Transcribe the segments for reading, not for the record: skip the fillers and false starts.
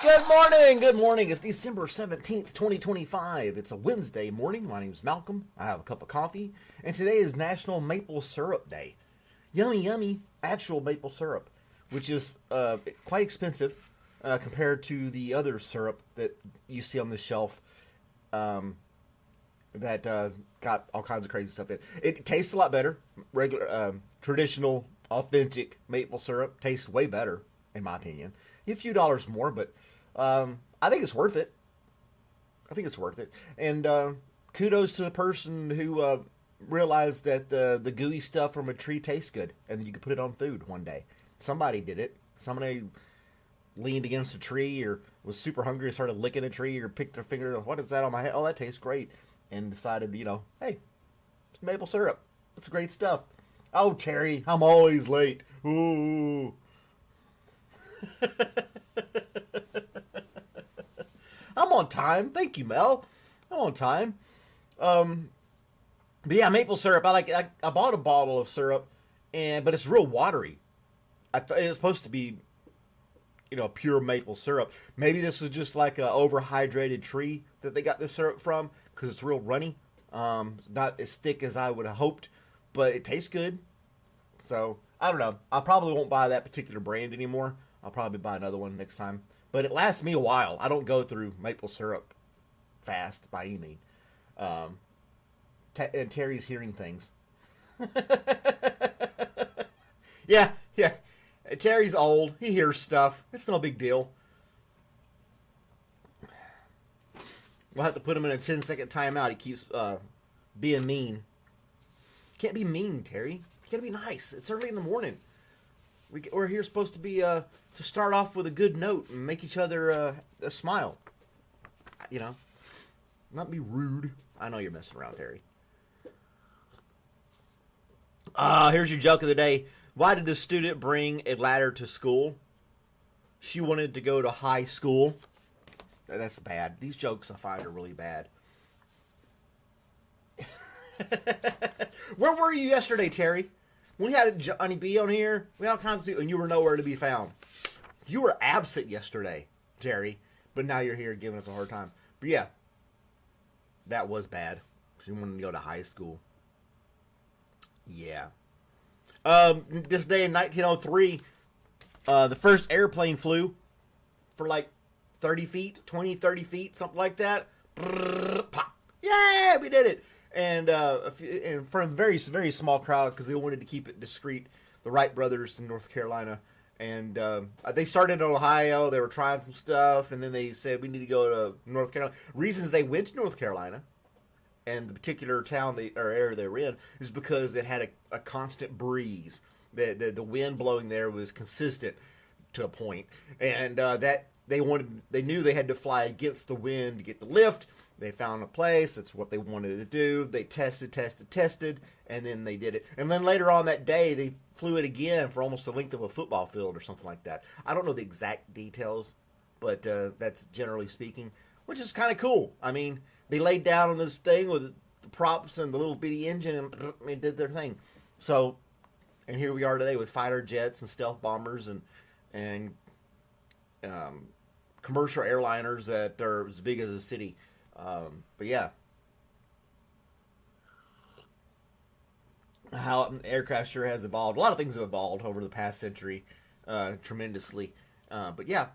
Good morning, good morning. It's December 17th, 2025. It's a Wednesday morning. My name is Malcolm. I have a cup of coffee, and today is National Maple Syrup Day. Yummy, yummy, actual maple syrup, which is quite expensive compared to the other syrup that you see on the shelf that got all kinds of crazy stuff in. It tastes a lot better. Regular, traditional, authentic maple syrup tastes way better, in my opinion. A few dollars more, but I think it's worth it. I think it's worth it. And kudos to the person who realized that the gooey stuff from a tree tastes good, and that you could put it on food one day. Somebody did it. Somebody leaned against a tree, or was super hungry and started licking a tree, or picked their finger. What is that on my head? Oh, that tastes great. And decided, hey, it's maple syrup. It's great stuff. Oh, Terry, I'm always late. Ooh. I'm on time. Thank you, Mel. I'm on time. But yeah, maple syrup. I bought a bottle of syrup, but it's real watery. It's supposed to be, pure maple syrup. Maybe this was just like an overhydrated tree that they got this syrup from, because it's real runny. Not as thick as I would have hoped, but it tastes good. So I don't know. I probably won't buy that particular brand anymore. I'll probably buy another one next time. But it lasts me a while. I don't go through maple syrup fast by any means. And Terry's hearing things. Yeah. Terry's old. He hears stuff. It's no big deal. We'll have to put him in a 10-second timeout. He keeps being mean. Can't be mean, Terry. You gotta be nice. It's early in the morning. We're here supposed to be to start off with a good note and make each other smile. Not be rude. I know you're messing around, Terry. Here's your joke of the day. Why did the student bring a ladder to school? She wanted to go to high school. That's bad. These jokes I find are really bad. Where were you yesterday, Terry? We had Johnny B on here. We had all kinds of people, and you were nowhere to be found. You were absent yesterday, Terry, but now you're here giving us a hard time. But yeah, that was bad. She wanted to go to high school. Yeah. This day in 1903, the first airplane flew for like 30 feet, 30 feet, something like that. Pop. Yeah, we did it. And for a very, very small crowd, because they wanted to keep it discreet, the Wright Brothers in North Carolina. And they started in Ohio. They were trying some stuff, and then they said, we need to go to North Carolina. Reasons they went to North Carolina, and the particular town or area they were in, is because it had a constant breeze. The wind blowing there was consistent to a point. And that they knew they had to fly against the wind to get the lift. They found a place. That's what they wanted to do. They tested, and then they did it. And then later on that day, they flew it again for almost the length of a football field or something like that. I don't know the exact details, but that's generally speaking, which is kind of cool. I mean, they laid down on this thing with the props and the little bitty engine, and they did their thing. So, and here we are today with fighter jets and stealth bombers and commercial airliners that are as big as a city. But yeah, how aircraft sure has evolved. A lot of things have evolved over the past century, tremendously. But yeah,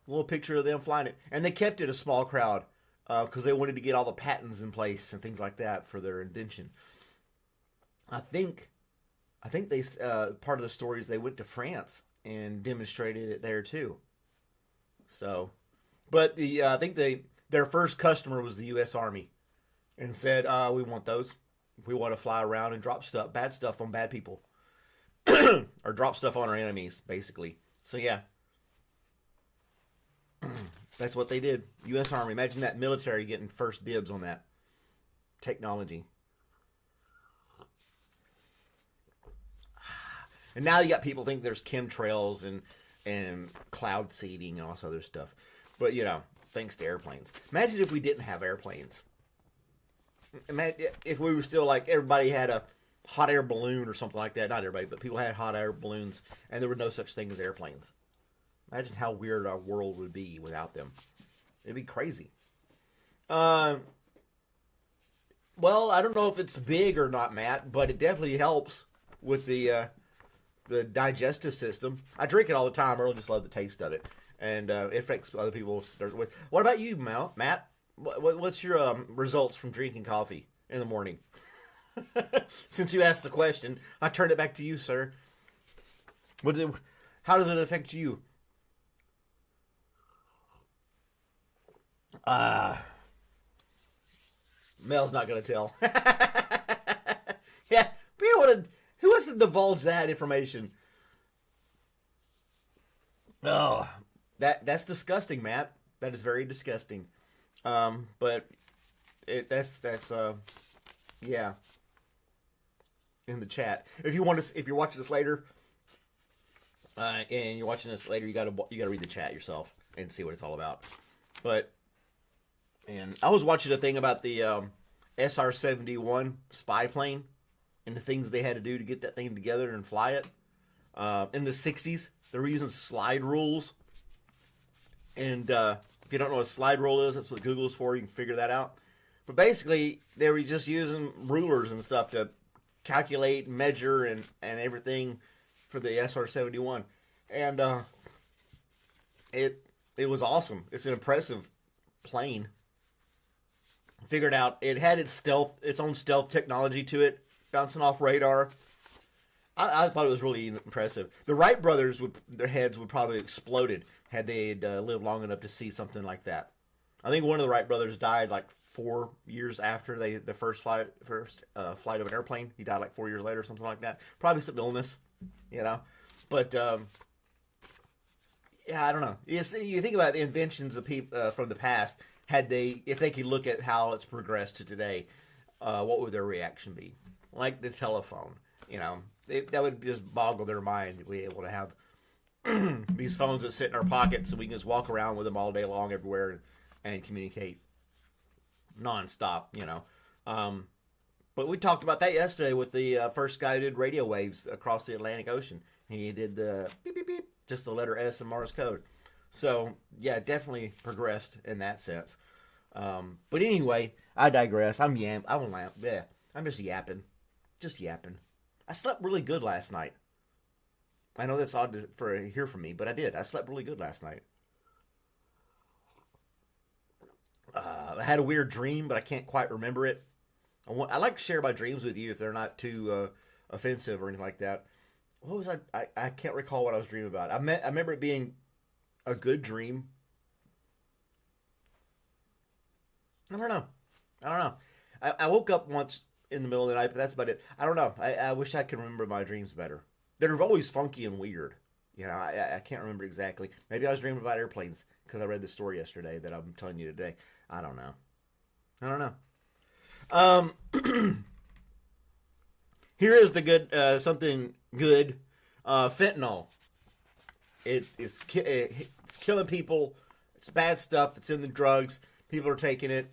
a little picture of them flying it, and they kept it a small crowd because they wanted to get all the patents in place and things like that for their invention. I think they part of the story is they went to France and demonstrated it there too. So, but I think their first customer was the U.S. Army, and said, "We want those. We want to fly around and drop bad stuff on bad people, or drop stuff on our enemies, basically." So yeah, that's what they did. U.S. Army. Imagine that military getting first dibs on that technology. And now you got people think there's chemtrails and cloud seeding and all this other stuff. But, thanks to airplanes. Imagine if we didn't have airplanes. Imagine if we were still like everybody had a hot air balloon or something like that. Not everybody, but people had hot air balloons, and there were no such thing as airplanes. Imagine how weird our world would be without them. It'd be crazy. Well, I don't know if it's big or not, Matt, but it definitely helps with the digestive system. I drink it all the time. I really just love the taste of it, and it affects other people. What about you, Matt? What's your results from drinking coffee in the morning? Since you asked the question, I turn it back to you, sir. How does it affect you? Mel's not going to tell. Yeah, who wants to divulge that information? Oh, that's disgusting, Matt. That is very disgusting. But that's yeah. In the chat, if you're watching this later, and you're watching this later, you gotta read the chat yourself and see what it's all about. And I was watching a thing about the SR-71 spy plane and the things they had to do to get that thing together and fly it. In the 60s, they were using slide rules. And if you don't know what a slide rule is, that's what Google is for. You can figure that out. But basically, they were just using rulers and stuff to calculate, measure, and everything for the SR-71. And it was awesome. It's an impressive plane. Figured out it had its own stealth technology to it, bouncing off radar. I thought it was really impressive. The Wright Brothers their heads would probably have exploded had they lived long enough to see something like that. I think one of the Wright brothers died like 4 years after the first flight of an airplane. He died like 4 years later or something like that. Probably some illness, But yeah, I don't know. You think about the inventions of people from the past. If they could look at how it's progressed to today, what would their reaction be? Like the telephone, that would just boggle their mind to be able to have these phones that sit in our pockets and we can just walk around with them all day long everywhere and communicate nonstop, But we talked about that yesterday with the first guy who did radio waves across the Atlantic Ocean. He did the beep, beep, beep, just the letter S in Morse code. So, yeah, definitely progressed in that sense. But anyway, I digress. I'm just yapping. Just yapping. I slept really good last night. I know that's odd to hear from me, but I did. I slept really good last night. I had a weird dream, but I can't quite remember it. I like to share my dreams with you if they're not too offensive or anything like that. What was I can't recall what I was dreaming about. I remember it being a good dream. I don't know. I woke up once in the middle of the night, but that's about it. I don't know. I wish I could remember my dreams better. They're always funky and weird. I can't remember exactly. Maybe I was dreaming about airplanes because I read the story yesterday that I'm telling you today. I don't know. Here is the good, something good. Fentanyl. It's killing people. It's bad stuff. It's in the drugs. People are taking it.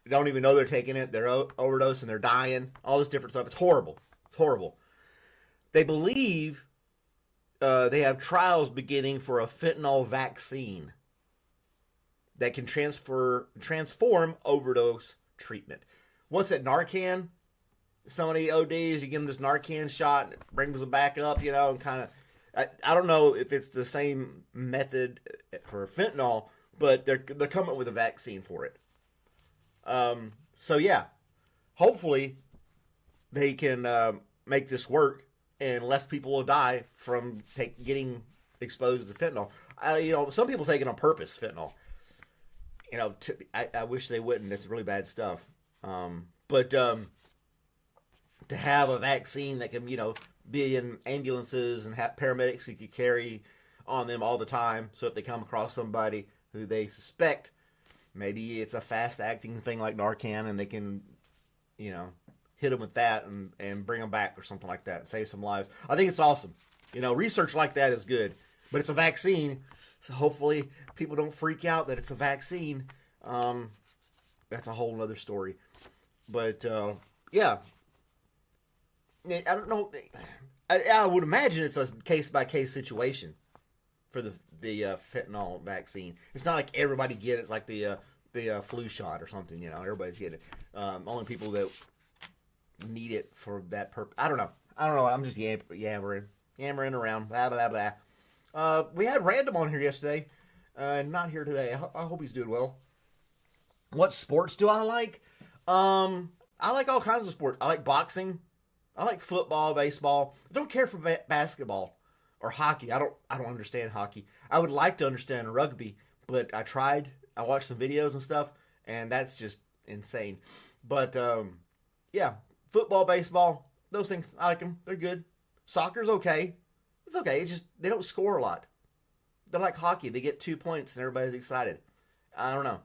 They don't even know they're taking it. They're overdosing. They're dying. All this different stuff. It's horrible. They believe they have trials beginning for a fentanyl vaccine that can transform overdose treatment. What's it, Narcan? Somebody ODs, you give them this Narcan shot, and it brings them back up, and kind of... I don't know if it's the same method for fentanyl, but they're coming up with a vaccine for it. So yeah, hopefully they can make this work, and less people will die from getting exposed to fentanyl. Some people take it on purpose, fentanyl. I wish they wouldn't. It's really bad stuff. But to have a vaccine that can, be in ambulances and have paramedics who can carry on them all the time. So if they come across somebody who they suspect, maybe it's a fast-acting thing like Narcan, and they can, hit them with that and bring them back or something like that and save some lives. I think it's awesome. Research like that is good. But it's a vaccine, So hopefully people don't freak out that it's a vaccine. That's a whole other story. But yeah, I don't know. I would imagine it's a case by case situation for the fentanyl vaccine. It's not like everybody get it. It's like the flu shot or something. You know, everybody's getting it. Only people that need it for that purpose. I don't know. I'm just yammering around. Blah blah blah. We had Random on here yesterday. Not here today. I hope he's doing well. What sports do I like? I like all kinds of sports. I like boxing. I like football, baseball. I don't care for basketball or hockey. I don't understand hockey. I would like to understand rugby, but I tried. I watched some videos and stuff, and that's just insane. But yeah, football, baseball, those things, I like them. They're good. Soccer's okay. It's okay. It's just they don't score a lot. They're like hockey. They get 2 points and everybody's excited. I don't know.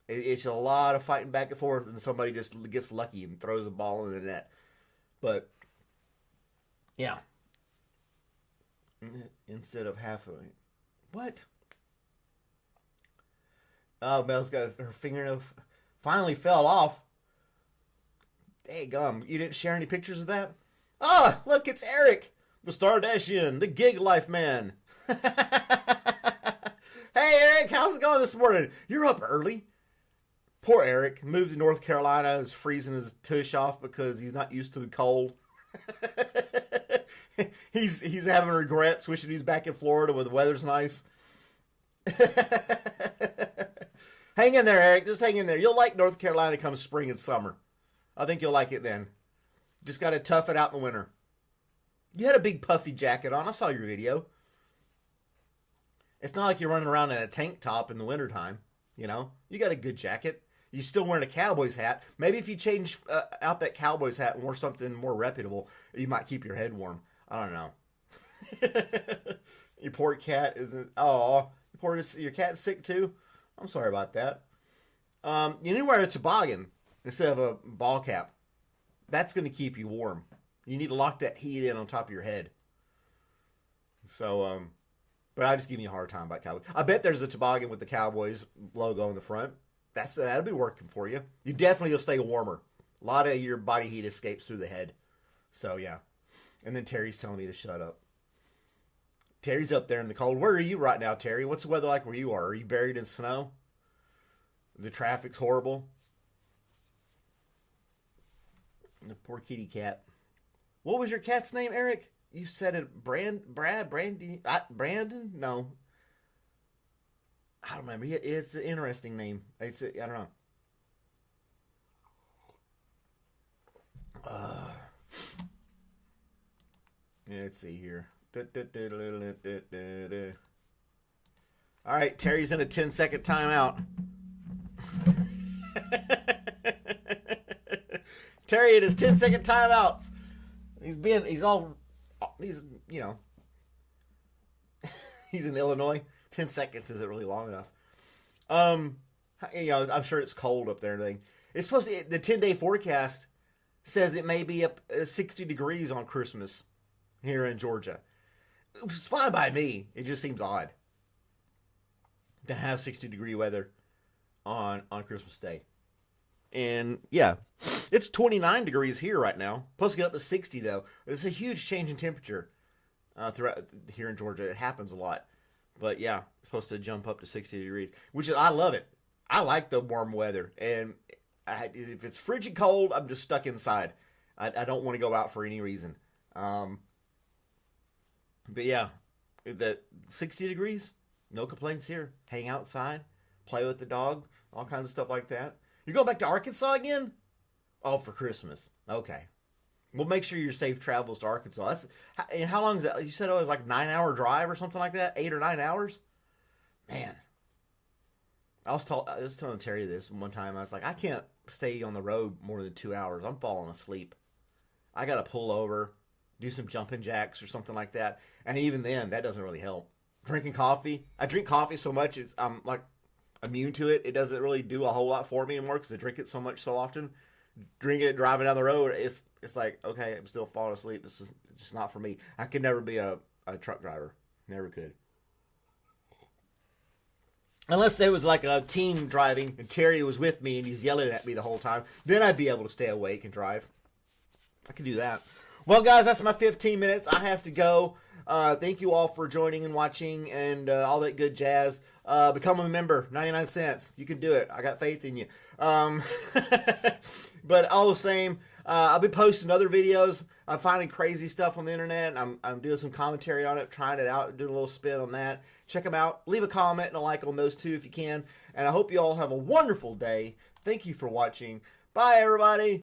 It's a lot of fighting back and forth, and somebody just gets lucky and throws a ball in the net. But yeah, instead of half of it, what? Oh, Mel's got her fingernail finally fell off. Daggum, you didn't share any pictures of that? Ah, look, it's Eric, the Stardashian, the gig life man. Hey, Eric, how's it going this morning? You're up early. Poor Eric moved to North Carolina. Is freezing his tush off because he's not used to the cold. he's having regrets wishing he's back in Florida where the weather's nice. Hang in there, Eric. Just hang in there. You'll like North Carolina come spring and summer. I think you'll like it then. Just got to tough it out in the winter. You had a big puffy jacket on. I saw your video. It's not like you're running around in a tank top in the wintertime. You know, you got a good jacket. You still wearing a Cowboys hat. Maybe if you change out that Cowboys hat and wore something more reputable, you might keep your head warm. I don't know. Your poor cat isn't. Oh, your cat's sick too. I'm sorry about that. You need to wear a toboggan instead of a ball cap. That's going to keep you warm. You need to lock that heat in on top of your head. So, but I just give you a hard time about Cowboys. I bet there's a toboggan with the Cowboys logo on the front. That'll be working for you. You definitely will stay warmer. A lot of your body heat escapes through the head. So yeah. And then Terry's telling me to shut up. Terry's up there in the cold. Where are you right now, Terry? What's the weather like where you are? Are you buried in snow? The traffic's horrible. The poor kitty cat. What was your cat's name, Eric? You said it, Brandon? No. I don't remember. It's an interesting name. I don't know. Let's see here. All right, Terry's in a 10-second timeout. Terry in his 10-second timeouts. He's he's in Illinois. 10 seconds isn't really long enough. I'm sure it's cold up there and everything. It's supposed to, the 10-day forecast says it may be up 60 degrees on Christmas here in Georgia. It's fine by me. It just seems odd to have 60-degree weather on Christmas Day. And yeah, it's 29 degrees here right now. Supposed to get up to 60 though. It's a huge change in temperature throughout here in Georgia. It happens a lot. But yeah, it's supposed to jump up to 60 degrees, which I love it. I like the warm weather. And if it's frigid cold, I'm just stuck inside. I don't want to go out for any reason. But yeah, the 60 degrees, no complaints here. Hang outside, play with the dog, all kinds of stuff like that. You're going back to Arkansas again? Oh, for Christmas. Okay. Well, make sure your safe travels to Arkansas. And how long is that? You said it was like 9-hour drive or something like that? 8 or 9 hours? Man. I was telling Terry this one time. I was like, I can't stay on the road more than 2 hours. I'm falling asleep. I got to pull over, do some jumping jacks or something like that. And even then, that doesn't really help. Drinking coffee. I drink coffee so much, I'm like immune to it. It doesn't really do a whole lot for me anymore because I drink it so often. Drinking it, driving down the road, it's like, okay, I'm still falling asleep. It's just not for me. I could never be a truck driver. Never could. Unless there was like a team driving and Terry was with me and he's yelling at me the whole time, then I'd be able to stay awake and drive. I could do that. Well, guys, that's my 15 minutes. I have to go. Thank you all for joining and watching and all that good jazz. Become a member, 99 cents. You can do it. I got faith in you. But all the same, I'll be posting other videos. I'm finding crazy stuff on the internet. I'm doing some commentary on it, trying it out, doing a little spin on that. Check them out. Leave a comment and a like on those too if you can. And I hope you all have a wonderful day. Thank you for watching. Bye, everybody.